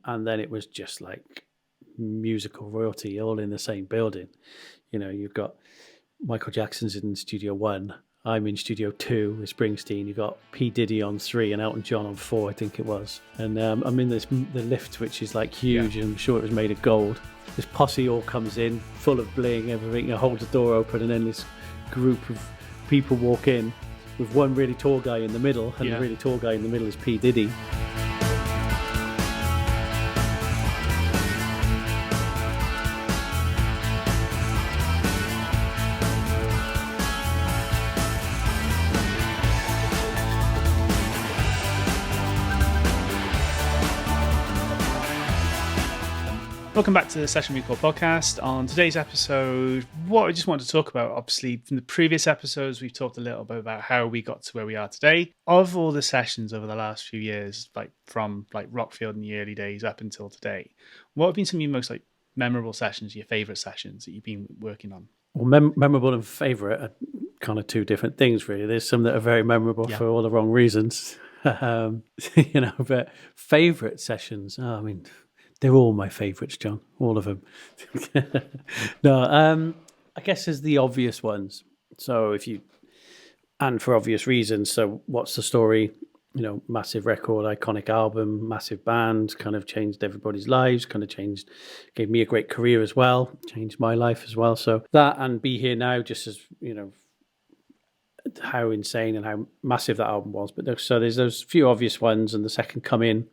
And then it was just like musical royalty all in the same building. You know, you've got Michael Jackson's in Studio 1. I'm in Studio 2 with Springsteen. You've got P. Diddy on 3 and Elton John on 4, I think it was. And I'm in the lift, which is like huge, and I'm sure it was made of gold. This posse all comes in, full of bling, everything. You hold the door open, and then this group of people walk in with one really tall guy in the middle, and the really tall guy in the middle is P. Diddy. Welcome back to the Session Recall podcast. On today's episode, what I just wanted to talk about, obviously from the previous episodes, we've talked a little bit about how we got to where we are today. Of all the sessions over the last few years, like from like Rockfield in the early days up until today, what have been some of your most like memorable sessions, your favourite sessions that you've been working on? Well, memorable and favourite are kind of two different things, really. There's some that are very memorable for all the wrong reasons, but favourite sessions, I mean... They're all my favourites, John. All of them. No, I guess there's the obvious ones. So and for obvious reasons. So what's the story? You know, massive record, iconic album, massive band, kind of changed everybody's lives, gave me a great career as well, changed my life as well. So that and Be Here Now, just as, you know, how insane and how massive that album was. But there's those few obvious ones, and the second Come In,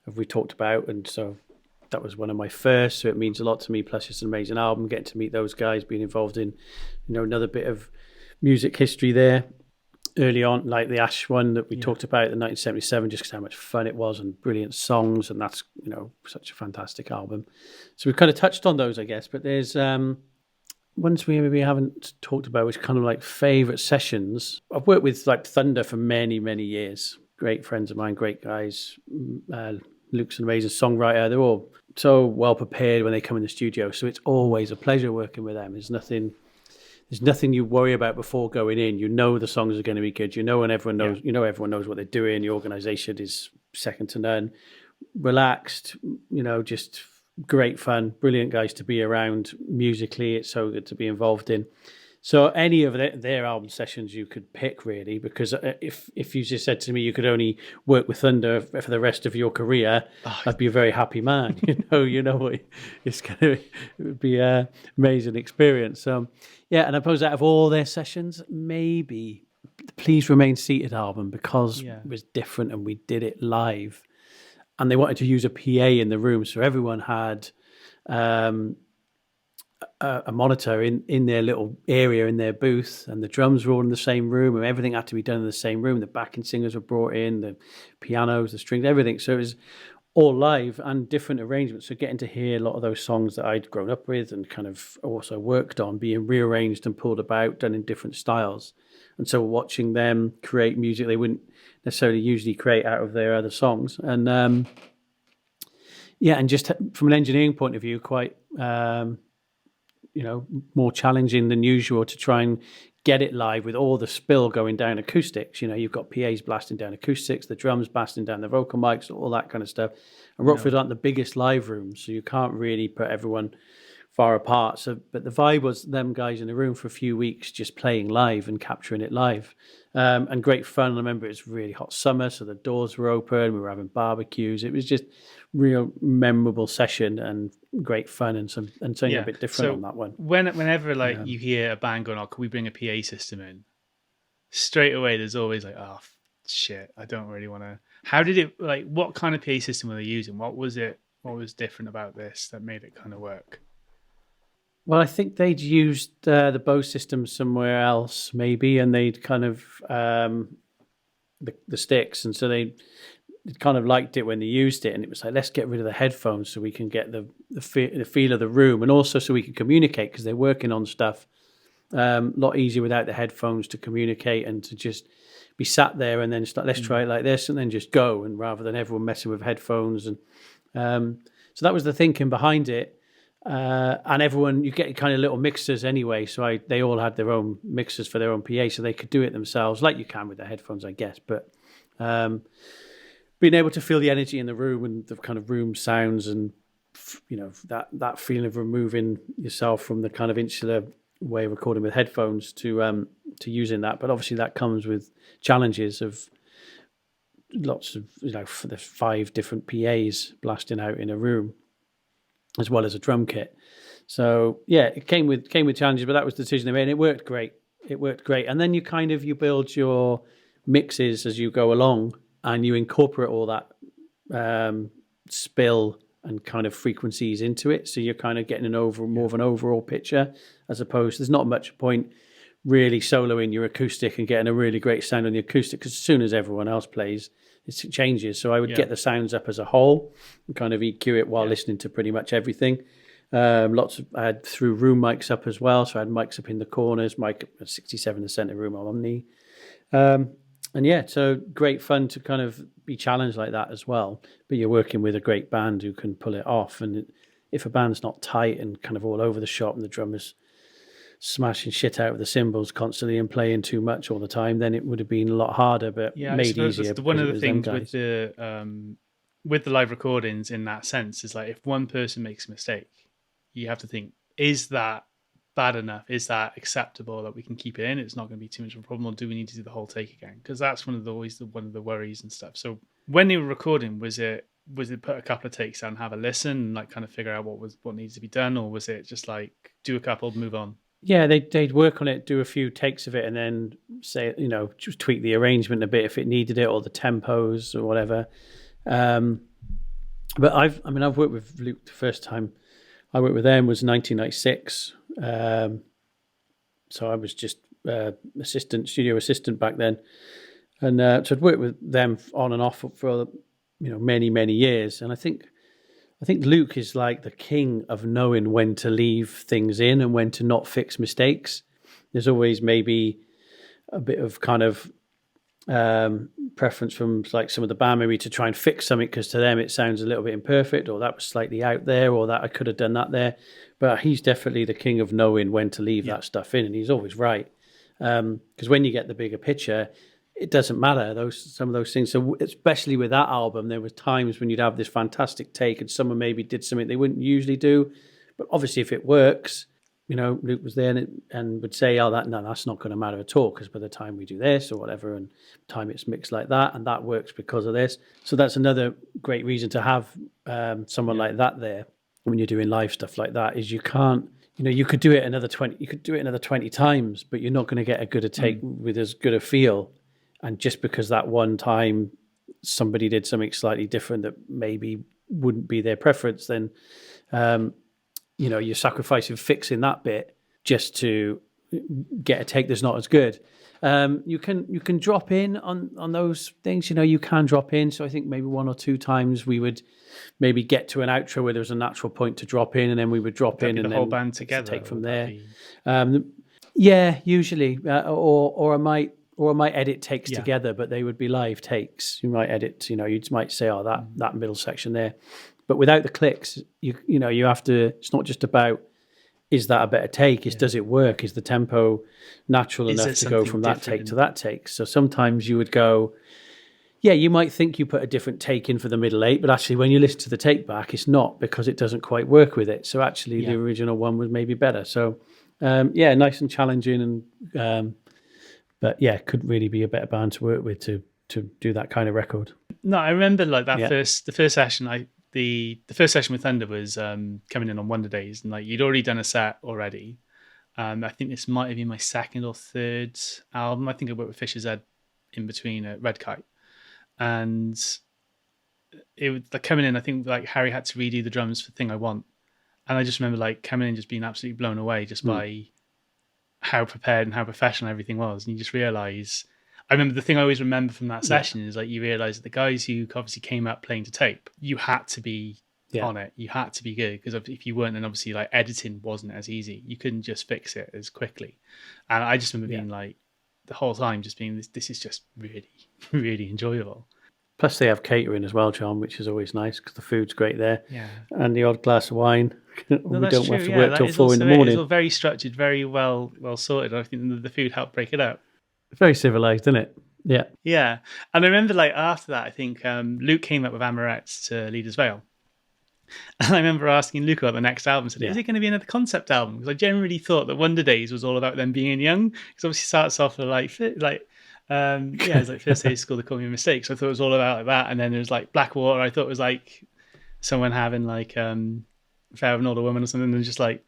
have we talked about, and so that was one of my first, so it means a lot to me. Plus, it's an amazing album. Getting to meet those guys, being involved in, you know, another bit of music history there early on, like the Ash one that we talked about in 1977, just because how much fun it was and brilliant songs, and that's, you know, such a fantastic album. So we've kind of touched on those, I guess. But there's ones we maybe haven't talked about, which kind of like favourite sessions. I've worked with like Thunder for many, many years. Great friends of mine, great guys. Luke's an amazing songwriter. They're all so well prepared when they come in the studio, so it's always a pleasure working with them. There's nothing you worry about before going in. You know the songs are going to be good. You know, and everyone knows. You know, everyone knows what they're doing. The organisation is second to none. Relaxed, you know, just great fun. Brilliant guys to be around. Musically, it's so good to be involved in. So any of their album sessions you could pick, really, because if you just said to me you could only work with Thunder for the rest of your career, I'd be a very happy man. You know, it would be an amazing experience. So yeah, and I suppose out of all their sessions, maybe the Please Remain Seated album, because it was different and we did it live, and they wanted to use a PA in the room, so everyone had a monitor in their little area in their booth, and the drums were all in the same room, and everything had to be done in the same room. The backing singers were brought in, the pianos, the strings, everything. So it was all live and different arrangements. So getting to hear a lot of those songs that I'd grown up with and kind of also worked on being rearranged and pulled about, done in different styles. And so watching them create music they wouldn't necessarily usually create out of their other songs. And and just from an engineering point of view, quite more challenging than usual to try and get it live with all the spill going down acoustics. You know, you've got PAs blasting down acoustics, the drums blasting down the vocal mics, all that kind of stuff. And Rockfield aren't the biggest live rooms, so you can't really put everyone far apart. So, but the vibe was them guys in the room for a few weeks just playing live and capturing it live. And great fun. I remember it was really hot summer, so the doors were open, we were having barbecues. It was just real memorable session and great fun, and something a bit different on that one. Whenever you hear a band going, "Oh, can we bring a PA system in?" Straight away, there's always like, "Oh shit, I don't really want to." How did it what kind of PA system were they using? What was it? What was different about this that made it kind of work? Well, I think they'd used the Bose system somewhere else, maybe, and they'd kind of the sticks, and so they kind of liked it when they used it, and it was like, let's get rid of the headphones so we can get the feel of the room, and also so we can communicate, because they're working on stuff a lot easier without the headphones to communicate and to just be sat there and then start, let's try it like this, and then just go, and rather than everyone messing with headphones. And so that was the thinking behind it. And everyone, you get kind of little mixers anyway, so they all had their own mixers for their own PA, so they could do it themselves, like you can with the headphones, I guess. But being able to feel the energy in the room and the kind of room sounds, and that feeling of removing yourself from the kind of insular way of recording with headphones to using that. But obviously that comes with challenges of lots of there's 5 different PAs blasting out in a room, as well as a drum kit. So yeah, it came with challenges, but that was the decision they made, and it worked great. And then you build your mixes as you go along, and you incorporate all that spill and kind of frequencies into it, so you're kind of getting more of an overall picture, as opposed there's not much point really soloing your acoustic and getting a really great sound on the acoustic, because as soon as everyone else plays, it changes. So I would get the sounds up as a whole and kind of EQ it while listening to pretty much everything. I had through room mics up as well, so I had mics up in the corners, mic 67 in the center room on Omni. And yeah, so great fun to kind of be challenged like that as well. But you're working with a great band who can pull it off. And if a band's not tight and kind of all over the shop, and the drummer's smashing shit out of the cymbals constantly and playing too much all the time, then it would have been a lot harder, but made easier. One of the things with the live recordings in that sense is like, if one person makes a mistake, you have to think, is that bad enough? Is that acceptable that we can keep it in? It's not going to be too much of a problem, or do we need to do the whole take again? Because that's always one of the worries and stuff. So when they were recording, was it put a couple of takes down, have a listen, and like kind of figure out what needs to be done, or was it just like do a couple, move on? Yeah, they'd work on it, do a few takes of it, and then say, just tweak the arrangement a bit if it needed it, or the tempos or whatever. But I've worked with Luke. The first time I worked with them was 1996. So I was just studio assistant back then, and so I'd worked with them on and off for many years. And I think Luke is like the king of knowing when to leave things in and when to not fix mistakes. There's always maybe a bit of kind of preference from like some of the band maybe to try and fix something because to them it sounds a little bit imperfect, or that was slightly out there, or that I could have done that there. But he's definitely the king of knowing when to leave that stuff in, and he's always right. Because when you get the bigger picture, it doesn't matter some of those things. So especially with that album, there were times when you'd have this fantastic take and someone maybe did something they wouldn't usually do, but obviously if it works, Luke was there and would say, that's not going to matter at all, because by the time we do this or whatever, and time it's mixed like that, and that works because of this. So that's another great reason to have someone like that there when you're doing live stuff like that, is you can't, you could do it another 20 times, but you're not going to get a good a take with as good a feel. And just because that one time somebody did something slightly different that maybe wouldn't be their preference, then you're sacrificing fixing that bit just to get a take that's not as good. You can drop in on those things. You can drop in. So I think maybe 1 or 2 times we would maybe get to an outro where there was a natural point to drop in, and then we would drop in and the then whole band together take from there. Yeah, usually, or I might edit takes together, but they would be live takes. You might edit, you might say, that middle section there. But without the clicks, you have to, it's not just about, is that a better take? Does it work? Is the tempo natural enough to go from that take to that take? So sometimes you would go, you might think you put a different take in for the middle 8, but actually when you listen to the take back, it's not, because it doesn't quite work with it. So actually the original one was maybe better. So nice and challenging, and but couldn't really be a better band to work with to do that kind of record. No, I remember like that the first session. The first session with Thunder was coming in on Wonder Days, and like you'd already done a set already. I think this might have been my second or third album. I think I worked with Fisher's Head in between Red Kite, and it was like coming in. I think like Harry had to redo the drums for Thing I Want, and I just remember like coming in just being absolutely blown away just by how prepared and how professional everything was. And you just realise, I remember the thing I always remember from that session is like you realise that the guys who obviously came up playing to tape, you had to be on it. You had to be good, because if you weren't, then obviously like editing wasn't as easy. You couldn't just fix it as quickly. And I just remember being like the whole time just being this is just really, really enjoyable. Plus they have catering as well, John, which is always nice because the food's great there. Yeah. And the odd glass of wine. We don't have to work till 4 in the morning. It's all very structured, very well sorted. I think the food helped break it up. Very civilized, isn't it? Yeah. Yeah. And I remember like after that, I think Luke came up with Amorettes to Leaders Vale. And I remember asking Luke about the next album. I said, is it going to be another concept album? Because I generally thought that Wonder Days was all about them being young. Because obviously it starts off with it's like first day of school, they call me a mistake. So I thought it was all about like that. And then there's like Blackwater. I thought it was like someone having like affair with an older woman or something. And just like,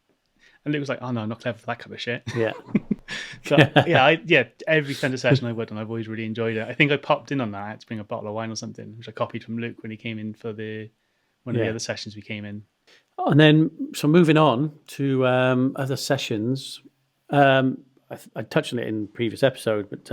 and Luke was like, oh no, I'm not clever for that kind of shit. Yeah. But every Thunder session I've worked on, I've always really enjoyed it. I think I popped in on that. I had to bring a bottle of wine or something, which I copied from Luke when he came in for one of the other sessions we came in. And then, so moving on to other sessions, I touched on it in the previous episode, but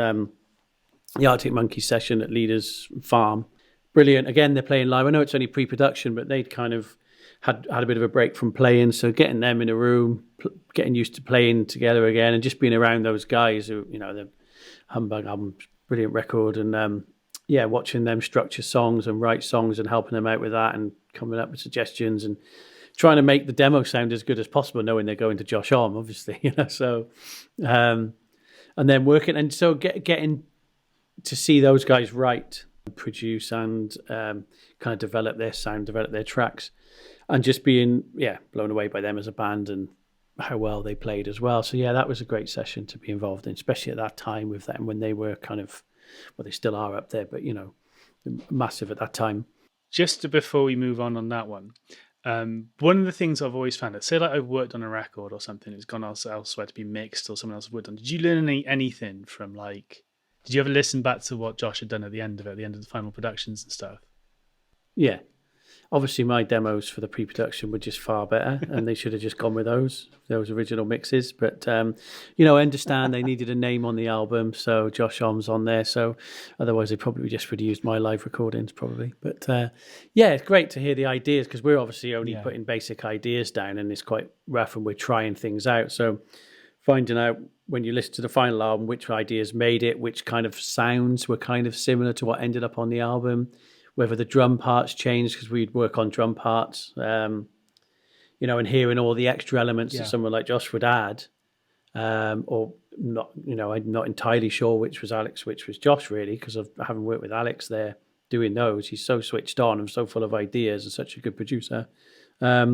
the Arctic Monkey session at Leeders Farm, brilliant. Again, they're playing live. I know it's only pre-production, but they'd kind of had a bit of a break from playing, so getting them in a room, getting used to playing together again, and just being around those guys who, the Humbug album, brilliant record, and watching them structure songs and write songs and helping them out with that and coming up with suggestions and trying to make the demo sound as good as possible, knowing they're going to Josh Homme, obviously, so and then working, and so getting to see those guys write, produce, and kind of develop their sound, develop their tracks, and just being blown away by them as a band and how well they played as well. So that was a great session to be involved in, especially at that time with them when they were kind of, well, they still are up there, but massive at that time. Just before we move on that one, one of the things I've always found, say like I've worked on a record or something, it's gone elsewhere to be mixed, or someone else has worked on. Did you learn anything from did you ever listen back to what Josh had done at the end of the final productions and stuff? Yeah. Obviously, my demos for the pre-production were just far better, and they should have just gone with those original mixes. But, I understand they needed a name on the album, so Josh Homme's on there. So otherwise, they probably just would have used my live recordings, probably. But, it's great to hear the ideas, because we're obviously only putting basic ideas down, and it's quite rough, and we're trying things out. So finding out when you listen to the final album, which ideas made it, which kind of sounds were kind of similar to what ended up on the album, whether the drum parts changed, because we'd work on drum parts, and hearing all the extra elements that someone like Josh would add, or not, I'm not entirely sure which was Alex, which was Josh, really, because I haven't worked with Alex there doing those. He's so switched on and so full of ideas and such a good producer. I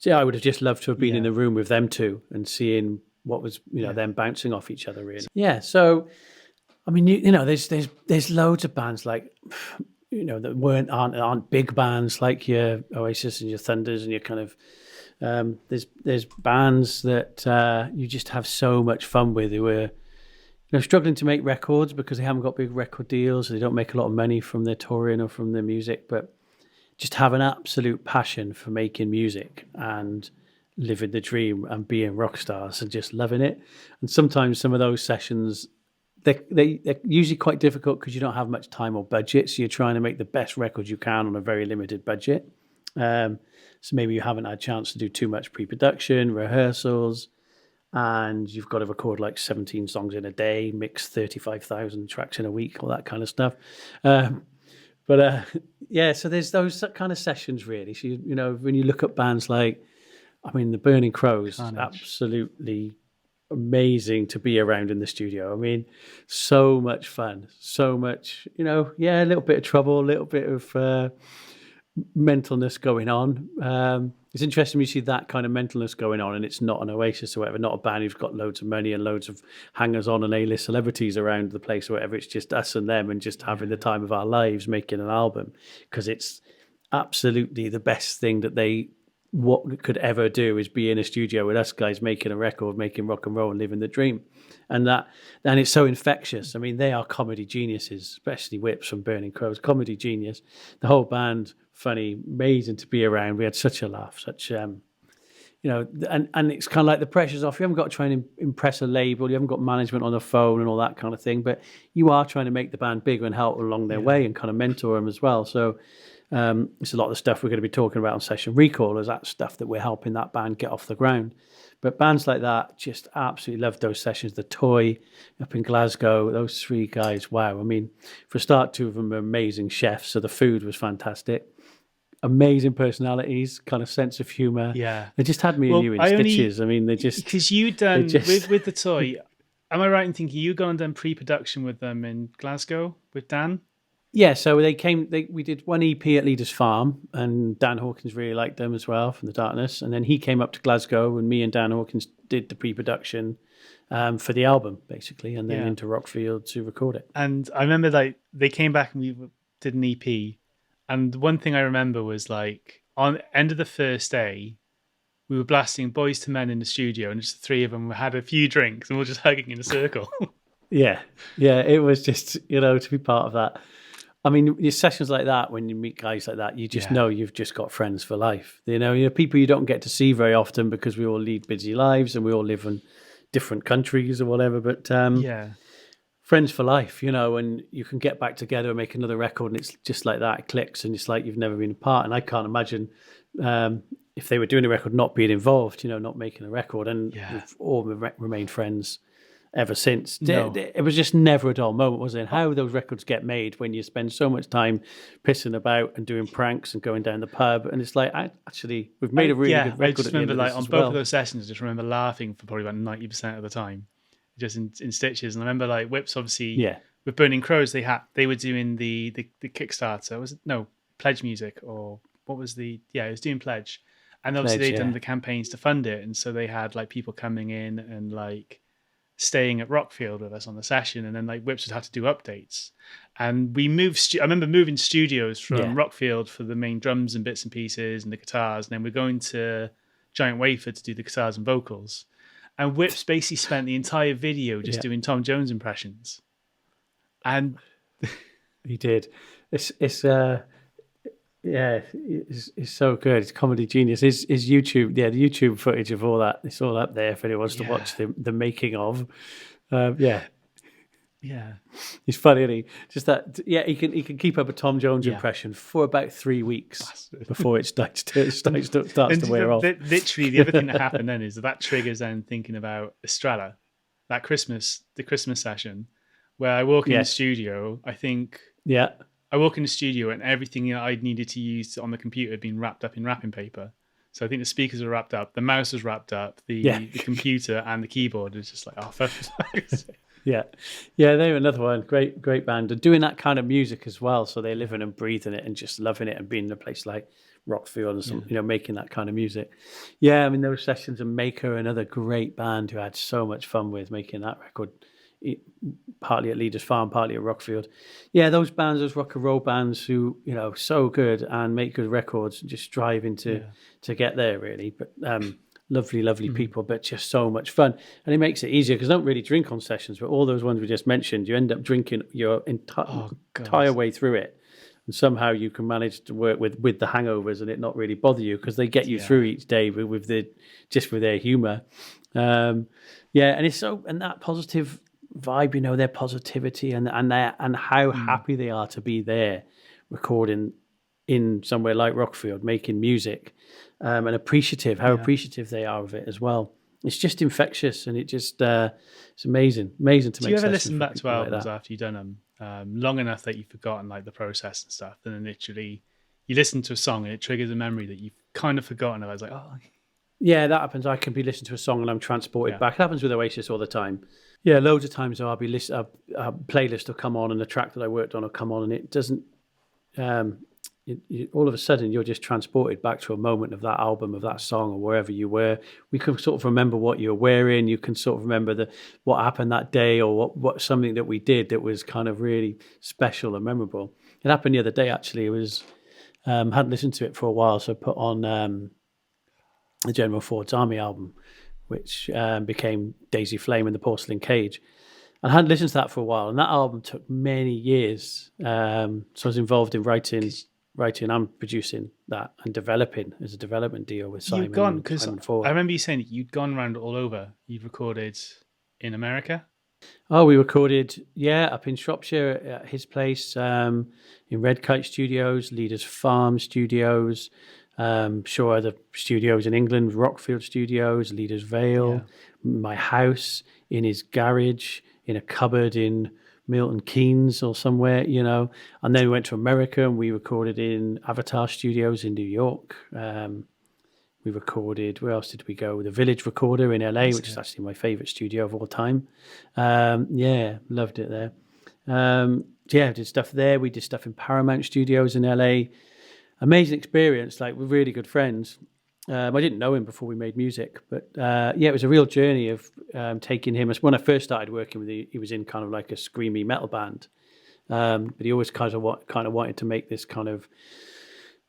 would have just loved to have been in the room with them two and seeing what was, them bouncing off each other, really. Yeah, so, I mean, there's loads of bands like... that aren't big bands like your Oasis and your Thunders and your kind of there's bands that you just have so much fun with, who are struggling to make records because they haven't got big record deals, they don't make a lot of money from their touring or from their music, but just have an absolute passion for making music and living the dream and being rock stars and just loving it. And sometimes some of those sessions, they're usually quite difficult because you don't have much time or budget, so you're trying to make the best record you can on a very limited budget. So maybe you haven't had a chance to do too much pre-production, rehearsals, and you've got to record like 17 songs in a day, mix 35,000 tracks in a week, all that kind of stuff. So there's those kind of sessions, really. So, when you look at bands like, the Burning Crows, absolutely amazing to be around in the studio. So much fun, so much, a little bit of trouble, a little bit of mentalness going on. It's interesting when you see that kind of mentalness going on and it's not an Oasis or whatever, not a band who's got loads of money and loads of hangers-on and A-list celebrities around the place or whatever. It's just us and them and just having the time of our lives making an album, because it's absolutely the best thing that what could ever do is be in a studio with us guys making a record, making rock and roll and living the dream. And it's so infectious. They are comedy geniuses, especially Whips from Burning Crows, comedy genius. The whole band, funny, amazing to be around. We had such a laugh, and it's kind of like the pressure's off. You haven't got to try and impress a label. You haven't got management on the phone and all that kind of thing, but you are trying to make the band bigger and help along their way and kind of mentor them as well. So it's a lot of the stuff we're going to be talking about on Session Recall, is that stuff that we're helping that band get off the ground. But bands like that, just absolutely loved those sessions. The Toy up in Glasgow, those three guys, wow. For a start, two of them are amazing chefs, so the food was fantastic. Amazing personalities, kind of sense of humour. Yeah. They just had me and you in stitches. They just... Because you done, with the Toy, Am I right in thinking you gone and done pre-production with them in Glasgow with Dan? Yeah, so they came. We did one EP at Leeders Farm, and Dan Hawkins really liked them as well from the Darkness. And then he came up to Glasgow, and me and Dan Hawkins did the pre-production for the album, basically, and then Yeah. into Rockfield to record it. And I remember like they came back and we did an EP, and one thing I remember was like on end of the first day, we were blasting Boys to Men in the studio, and just the three of them had a few drinks, and we were just hugging in a circle. Yeah, it was just to be part of that. I mean, your sessions like that, when you meet guys like that, you just know you've just got friends for life. People you don't get to see very often because we all lead busy lives and we all live in different countries or whatever. But friends for life, and you can get back together and make another record, and it's just like that. It clicks, and it's like you've never been apart. And I can't imagine if they were doing a record not being involved, not making a record, and we've all remained friends ever since. No. It was just never a dull moment, was it? How those records get made when you spend so much time pissing about and doing pranks and going down the pub, and it's like, we've made a really good record. I just remember like on both of those sessions, I just remember laughing for probably about 90% of the time, just in stitches. And I remember like Whips, obviously, with Burning Crows, they were doing the Kickstarter. Was it Pledge Music, or what was it was doing Pledge, and obviously they'd done the campaigns to fund it, and so they had like people coming in and like staying at Rockfield with us on the session, and then like Whips would have to do updates, and we moved. I remember moving studios from Rockfield for the main drums and bits and pieces and the guitars, and then we're going to Giant Wafer to do the guitars and vocals. And Whips basically spent the entire video just doing Tom Jones impressions, and he did. It's so good. It's comedy genius. His YouTube, the YouTube footage of all that, it's all up there if anyone wants to watch the making of. He's funny, isn't he? Just that, he can keep up a Tom Jones impression for about 3 weeks before it starts to wear off. Literally, the other thing that happened then is that triggers then thinking about Estrella, the Christmas session, where I walk in the studio. I walk in the studio and everything I needed to use on the computer had been wrapped up in wrapping paper. So I think the speakers were wrapped up, the mouse was wrapped up, the computer and the keyboard is just like, oh, for fuck's sake. They were another one. Great band. And doing that kind of music as well. So they're living and breathing it and just loving it and being in a place like Rockfield and making that kind of music. Yeah, I mean, those sessions, and Maker, another great band who I had so much fun with making that record, partly at Leeders Farm, partly at Rockfield. Yeah, those bands, those rock and roll bands who, so good and make good records, just striving to get there, really. But lovely people, but just so much fun. And it makes it easier because I don't really drink on sessions, but all those ones we just mentioned, you end up drinking your entire way through it. And somehow you can manage to work with the hangovers and it not really bother you because they get you through each day with their humour. And it's and that positive vibe, their positivity and how happy they are to be there recording in somewhere like Rockfield, making music, and appreciative they are of it as well. It's just infectious, and it just it's amazing to make. Do you ever listen back to albums after you've done them long enough that you've forgotten like the process and stuff, and then literally you listen to a song and it triggers a memory that you've kind of forgotten? I was like, yeah, that happens. I can be listening to a song and I'm transported back. It happens with Oasis all the time. Yeah, loads of times I'll be listening. A playlist will come on, and the track that I worked on will come on, and it doesn't. All of a sudden, you're just transported back to a moment of that album, of that song, or wherever you were. We can sort of remember what you were wearing. You can sort of remember what happened that day, or what something that we did that was kind of really special and memorable. It happened the other day, actually. It was hadn't listened to it for a while, so I put on the General Ford's Army album, which became Daisy Flame and the Porcelain Cage. I hadn't listened to that for a while, and that album took many years. So I was involved in writing and producing that and developing as a development deal with Simon. You've gone, because I remember you saying you'd gone around all over. You've recorded in America? Oh, we recorded, up in Shropshire at his place, in Red Kite Studios, Leeders Farm Studios, sure other studios in England, Rockfield Studios, Leeders Vale, my house, in his garage, in a cupboard in Milton Keynes or somewhere, and then we went to America and we recorded in Avatar Studios in New York. We recorded, where else did we go? The Village Recorder in LA, That's which is it. actually my favorite studio of all time. Yeah, loved it there. Yeah, did stuff there. We did stuff in Paramount Studios in LA. Amazing experience. Like, we're really good friends. I didn't know him before we made music, but yeah, it was a real journey of taking him. When I first started working with him, he was in kind of like a screamy metal band, but he always kind of wanted to make this kind of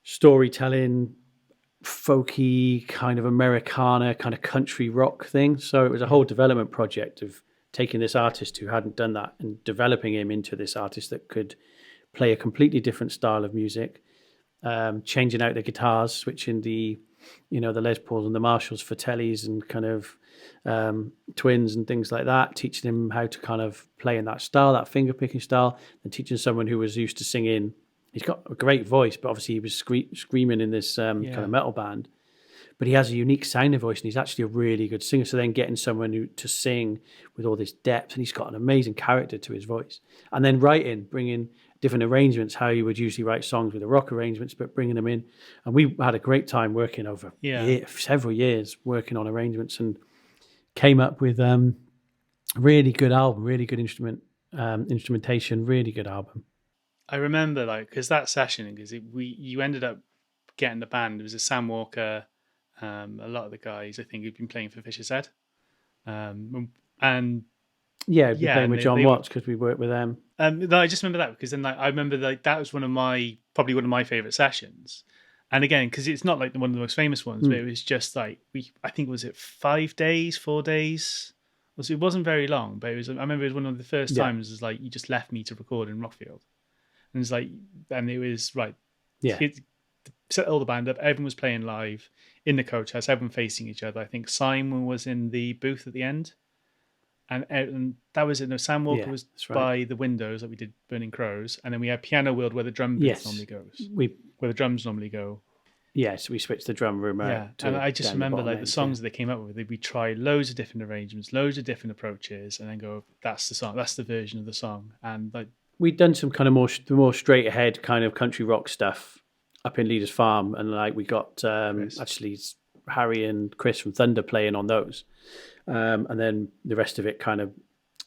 storytelling, folky kind of Americana, kind of country rock thing. So it was a whole development project of taking this artist who hadn't done that and developing him into this artist that could play a completely different style of music, changing out the guitars, switching the Les Pauls and the Marshalls for tellies and kind of twins and things like that, teaching him how to kind of play in that style, that finger picking style, and teaching someone who was used to singing. He's got a great voice, but obviously he was screaming in this kind of metal band. But he has a unique sounding voice, and he's actually a really good singer. So then getting someone to sing with all this depth, and he's got an amazing character to his voice. And then bringing different arrangements, how you would usually write songs with the rock arrangements, but bringing them in. And we had a great time working over several years, working on arrangements, and came up with really good album, really good instrumentation, really good album. I remember, like, because that session, because you ended up getting the band. It was a Sam Walker, a lot of the guys I think who've been playing for Fisher Said, and yeah, we've been playing with John Watts because we worked with them. I just remember that because then I remember that was probably one of my favorite sessions. And again, because it's not like one of the most famous ones, but it was just like I think was it 4 days? It wasn't very long, but it was. I remember it was one of the first times. It was like you just left me to record in Rockfield, and it's like, and it was right. Yeah, set all the band up. Everyone was playing live in the coach house. Everyone facing each other. I think Simon was in the booth at the end, and that was it. No, Sam Walker was by the windows that we did Burning Crows, and then we had Piano World where the drum booth normally goes. Where the drums normally go. Yes, we switched the drum room out. Yeah, and I just remember like the songs that they came up with. We tried loads of different arrangements, loads of different approaches, and then go, that's the song, that's the version of the song. And like we'd done some kind of more straight ahead kind of country rock stuff up in Leeders Farm, and like we got actually Harry and Chris from Thunder playing on those, and then the rest of it kind of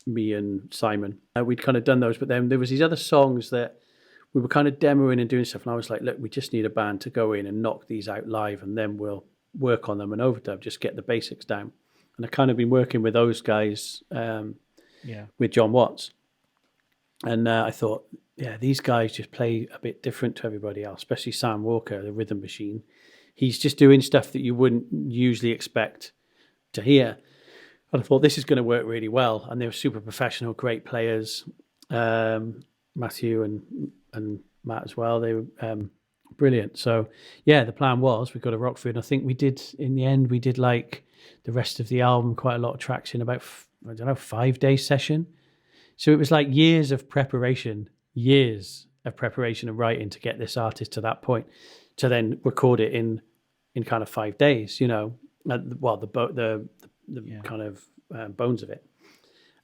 me and Simon. We'd kind of done those, but then there was these other songs that we were kind of demoing and doing stuff, and I was like, look, we just need a band to go in and knock these out live, and then we'll work on them and overdub, just get the basics down. And I've kind of been working with those guys with John Watts. And I thought, yeah, these guys just play a bit different to everybody else, especially Sam Walker, the rhythm machine. He's just doing stuff that you wouldn't usually expect to hear. And I thought, this is going to work really well. And they were super professional, great players. Matthew and Matt as well. They were brilliant. So, yeah, the plan was we got a Rockford. And I think in the end, we did like the rest of the album, quite a lot of tracks in about, 5-day session. So it was like years of preparation and writing to get this artist to that point, to then record it in kind of 5 days, the kind of bones of it.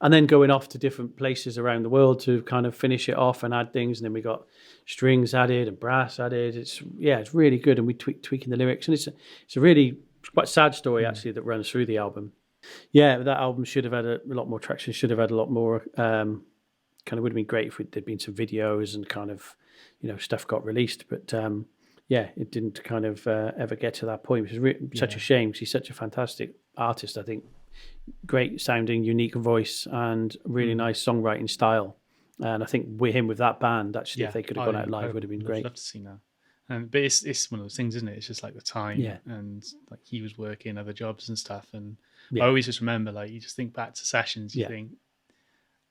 And then going off to different places around the world to kind of finish it off and add things. And then we got strings added and brass added. It's really good. And we tweaking the lyrics. And it's a really quite sad story actually that runs through the album. Yeah, that album should have had a lot more traction, should have had a lot more, kind of would have been great if there'd been some videos and kind of, stuff got released. But it didn't kind of ever get to that point, which is such a shame because he's such a fantastic artist, I think. Great sounding, unique voice and really nice songwriting style. And I think with him, with that band, actually, if they could have gone out live, would have been great. I'd love to see that. But it's one of those things, isn't it? It's just like the time and like he was working other jobs and stuff. And I always just remember, like, you just think back to sessions, you think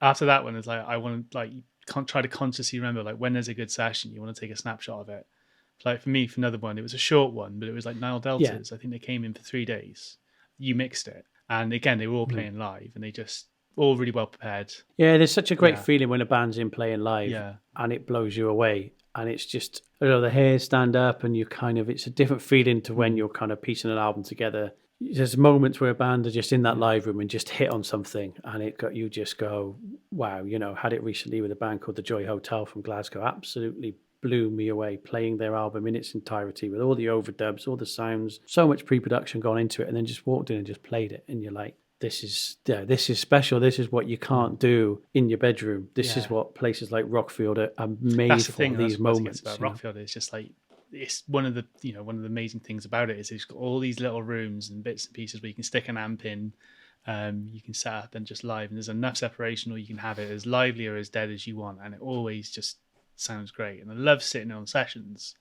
after that one, it's like, I want to, like, you can't try to consciously remember, like, when there's a good session, you want to take a snapshot of it. Like for me, for another one, it was a short one, but it was like Nile Deltas. I think they came in for 3 days. You mixed it. And again, they were all playing live and they just all really well prepared. Yeah, there's such a great feeling when a band's in playing live and it blows you away. And it's just, the hairs stand up and it's a different feeling to when you're kind of piecing an album together. There's moments where a band are just in that live room and just hit on something and you just go, wow, had it recently with a band called the Joy Hotel from Glasgow, absolutely blew me away, playing their album in its entirety with all the overdubs, all the sounds, so much pre-production gone into it, and then just walked in and just played it, and you're like, this is special. This is what you can't do in your bedroom. This is what places like Rockfield are made That's the for. thing. These moments about Rockfield. It's just like, it's one of the amazing things about it is it's got all these little rooms and bits and pieces where you can stick an amp in. You can set up and just live, and there's enough separation, or you can have it as lively or as dead as you want, and it always just sounds great. And I love sitting on sessions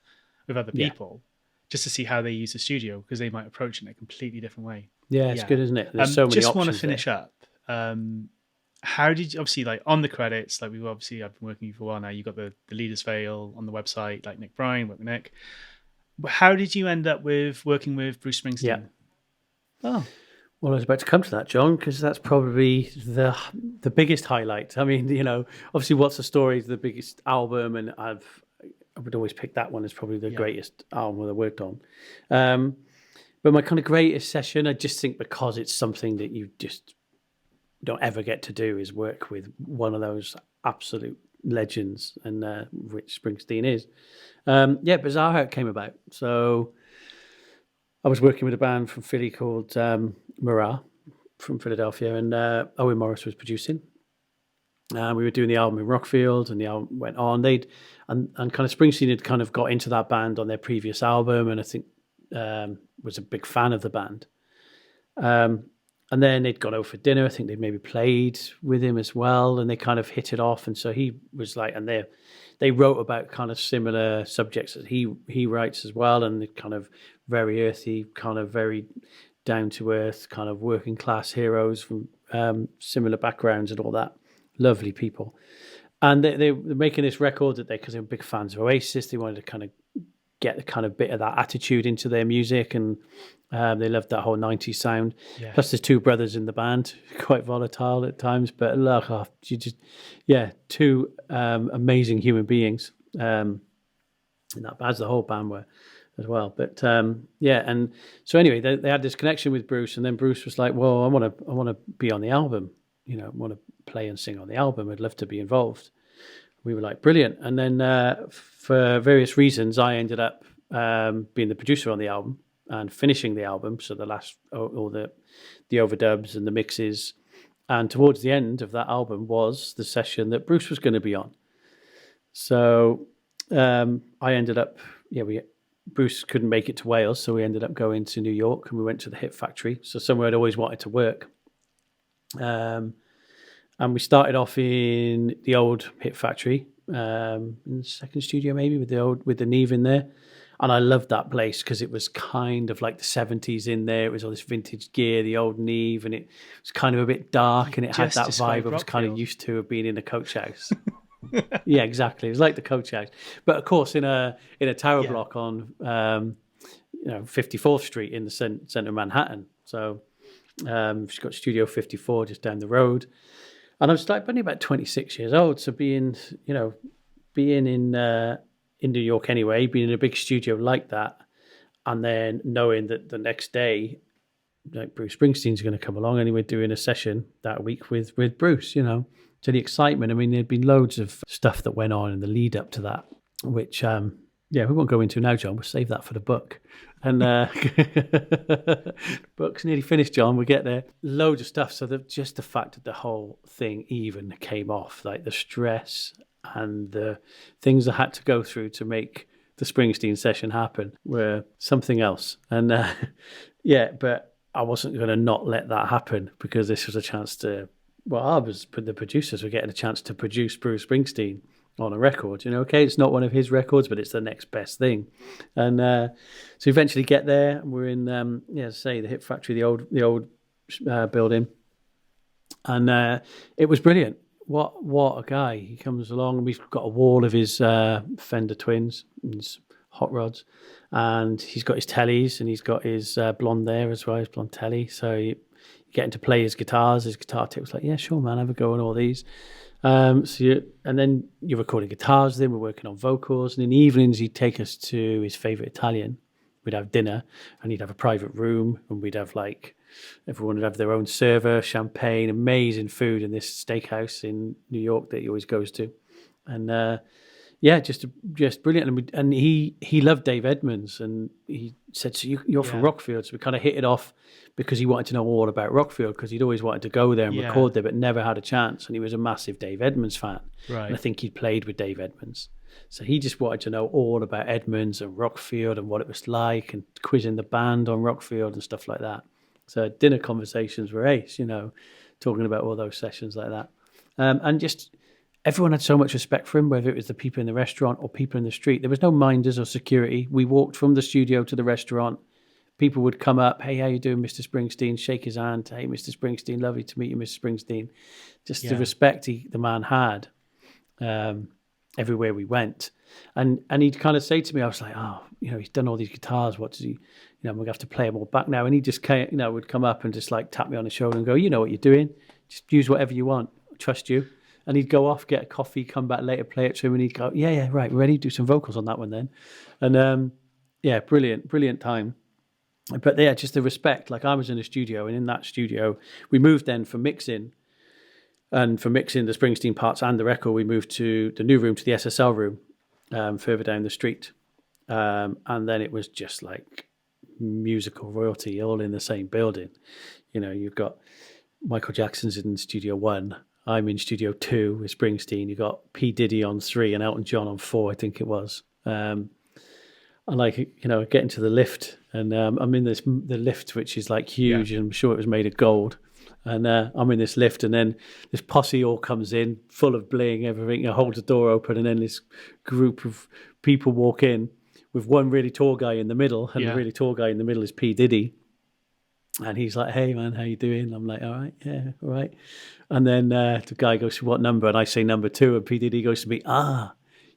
with other people just to see how they use the studio, because they might approach it in a completely different way. Yeah, it's good, isn't it? There's so many just options. Want to finish up. How did you, obviously, like on the credits, like I've been working with you for a while now. You got the Leeders veil on the website, like Nick Bryan, work with Nick. How did you end up with working with Bruce Springsteen? Yeah. Oh, well, I was about to come to that, John, because that's probably the biggest highlight. I mean, obviously, What's the Story is the biggest album, and I would always pick that one as probably the greatest album that I worked on. But my kind of greatest session, I just think, because it's something that you just don't ever get to do, is work with one of those absolute legends, and which Springsteen is. Bizarre how it came about. So I was working with a band from Philly called Murrah from Philadelphia, and Owen Morris was producing. We were doing the album in Rockfield, and the album went on. And kind of Springsteen had kind of got into that band on their previous album, and I think was a big fan of the band. And then they'd gone over for dinner. I think they'd maybe played with him as well, and they kind of hit it off. And so he was like, and they wrote about kind of similar subjects that he writes as well, and the kind of very earthy, kind of very down to earth, kind of working class heroes from similar backgrounds and all that. Lovely people. And they were making this record because they were big fans of Oasis. They wanted to kind of get the kind of bit of that attitude into their music, and they loved that whole 90s sound. Yeah. Plus there's two brothers in the band, quite volatile at times, but look, two amazing human beings. And that as the whole band were as well. But and so anyway, they had this connection with Bruce, and then Bruce was like, well, I want to be on the album, I want to play and sing on the album. I'd love to be involved. We were like, brilliant. And then for various reasons, I ended up being the producer on the album and finishing the album. So the last, all the overdubs and the mixes. And towards the end of that album was the session that Bruce was going to be on. So I ended up, Bruce couldn't make it to Wales. So we ended up going to New York, and we went to the Hit Factory. So somewhere I'd always wanted to work. And we started off in the old Hit Factory, in the second studio maybe, with the Neve in there. And I loved that place because it was kind of like the 70s in there. It was all this vintage gear, the old Neve, and it was kind of a bit dark, and it had that vibe I was kind of used to of being in a coach house. Yeah, exactly. It was like the coach house. But of course, in a tower block on 54th Street in the centre of Manhattan. So she's got Studio 54 just down the road. And I was like only about 26 years old, so being in New York anyway, being in a big studio like that, and then knowing that the next day, like Bruce Springsteen's going to come along, and we're doing a session that week with Bruce, So the excitement. I mean, there'd been loads of stuff that went on in the lead up to that, which we won't go into now, John. We'll save that for the book. And book's nearly finished, John. We'll get there. Loads of stuff. So just the fact that the whole thing even came off, like the stress and the things I had to go through to make the Springsteen session happen were something else. And but I wasn't going to not let that happen, because this was a chance to, the producers were getting a chance to produce Bruce Springsteen on a record, okay, it's not one of his records, but it's the next best thing. And so eventually get there, and we're in, the Hit Factory, the old building. And it was brilliant. What a guy. He comes along, and we've got a wall of his Fender Twins, his hot rods, and he's got his tellies, and he's got his blonde there as well, his blonde telly. So you get him to play his guitars. His guitar tip was like, yeah, sure, man, have a go on all these. And then you're recording guitars with him, we're working on vocals, and in the evenings he'd take us to his favourite Italian. We'd have dinner, and he'd have a private room, and we'd have everyone would have their own server, champagne, amazing food in this steakhouse in New York that he always goes to. And Yeah, just brilliant. And he loved Dave Edmunds, and he said, "So you're from Rockfield?" So we kind of hit it off because he wanted to know all about Rockfield because he'd always wanted to go there and record there, but never had a chance. And he was a massive Dave Edmunds fan, and I think he'd played with Dave Edmunds, so he just wanted to know all about Edmunds and Rockfield and what it was like, and quizzing the band on Rockfield and stuff like that. So dinner conversations were ace, talking about all those sessions like that, and just. Everyone had so much respect for him, whether it was the people in the restaurant or people in the street. There was no minders or security. We walked from the studio to the restaurant. People would come up, "Hey, how you doing, Mr. Springsteen?" Shake his hand. "Hey, Mr. Springsteen, lovely to meet you, Mr. Springsteen." Just the respect the man had everywhere we went. And he'd kind of say to me, I was like, "Oh, he's done all these guitars. What does he, I'm going to have to play them all back now." And he just came, would come up and just like tap me on the shoulder and go, "You know what you're doing. Just use whatever you want. I trust you." And he'd go off, get a coffee, come back later, play it to him, and he'd go, yeah, right, we're ready to do some vocals on that one then. And brilliant time. But just the respect. Like I was in a studio, and in that studio, we moved then for mixing. And for mixing the Springsteen parts and the record, we moved to the new room, to the SSL room, further down the street. And then it was just like musical royalty all in the same building. You've got Michael Jackson's in Studio 1. I'm in Studio 2 with Springsteen. You got P. Diddy on 3 and Elton John on 4, I think it was. And like, get into the lift, and I'm in the lift, which is like huge, and I'm sure it was made of gold. And I'm in this lift, and then this posse all comes in, full of bling, everything. Holds the door open, and then this group of people walk in with one really tall guy in the middle, and the really tall guy in the middle is P. Diddy. And he's like, "Hey, man, how you doing?" I'm like, "All right, yeah, all right." And then the guy goes, "What number?" And I say number 2. And P. Diddy goes to me,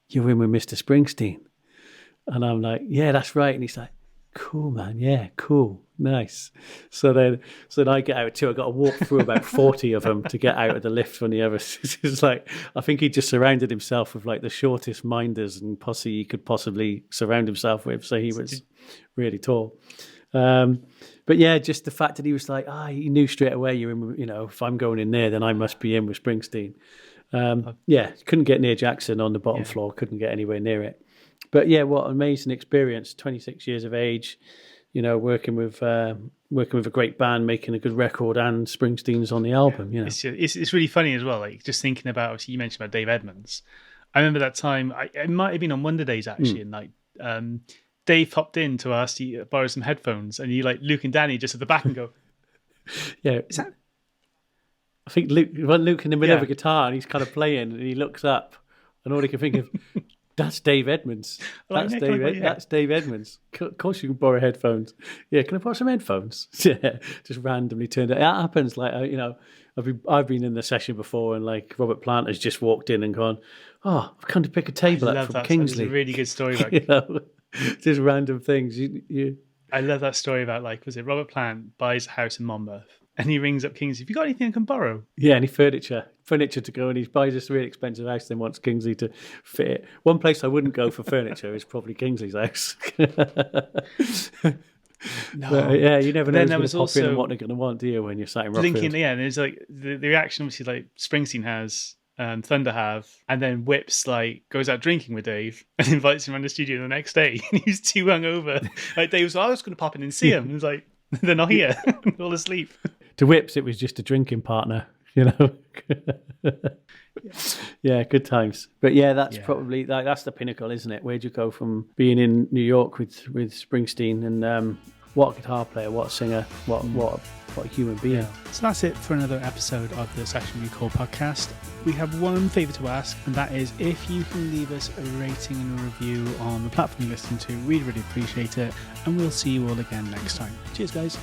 "You're in with Mr. Springsteen." And I'm like, "Yeah, that's right." And he's like, "Cool, man. Yeah, cool. Nice." So then I get out too. I got to walk through about 40 of them to get out of the lift from the others. It's like, I think he just surrounded himself with like the shortest minders and posse he could possibly surround himself with. So he was really tall. But yeah, just the fact that he was like, he knew straight away you're in, if I'm going in there, then I must be in with Springsteen. Couldn't get near Jackson on the bottom floor, couldn't get anywhere near it. But yeah, what an amazing experience, 26 years of age, working with a great band, making a good record, and Springsteen's on the album. It's really funny as well, like just thinking about, obviously you mentioned about Dave Edmunds. I remember that time, it might have been on Wonder Days actually, and like Dave popped in to ask you to borrow some headphones, and you like Luke and Danny just at the back and go, "Yeah, is that?" I think Luke in the middle of a guitar, and he's kind of playing, and he looks up, and all he can think of, "That's Dave Edmunds. That's Dave Edmunds. Of course you can borrow headphones. Yeah, can I borrow some headphones?" Yeah, just randomly turned it. That happens. Like I've been in the session before, and like Robert Plant has just walked in and gone, "Oh, I've come to pick a table up from Kingsley." That's a really good story about just random things. I love that story about, like, was it Robert Plant buys a house in Monmouth and he rings up Kingsley, "Have you got anything I can borrow?" Yeah, any furniture to go, and he buys this really expensive house, then wants Kingsley to fit it. One place I wouldn't go for furniture is probably Kingsley's house. No. But, yeah, you never know who's going to pop in and what they're going to want, do you, when you're sat in Rockfield? And there's like the reaction, obviously, like Springsteen has, Thunder have, and then Whips like goes out drinking with Dave and invites him around the studio the next day, and he's too hungover. Like Dave was like, "I was going to pop in and see him." And he's like, "They're not here, they're all asleep." To Whips, it was just a drinking partner, Yeah, good times. But yeah, that's probably that's the pinnacle, isn't it? Where'd you go from being in New York with Springsteen, and what a guitar player, what a singer, what a human being. Yeah. So that's it for another episode of the Session Recall podcast. We have one favour to ask, and that is if you can leave us a rating and a review on the platform you listen to. We'd really appreciate it, and we'll see you all again next time. Cheers, guys.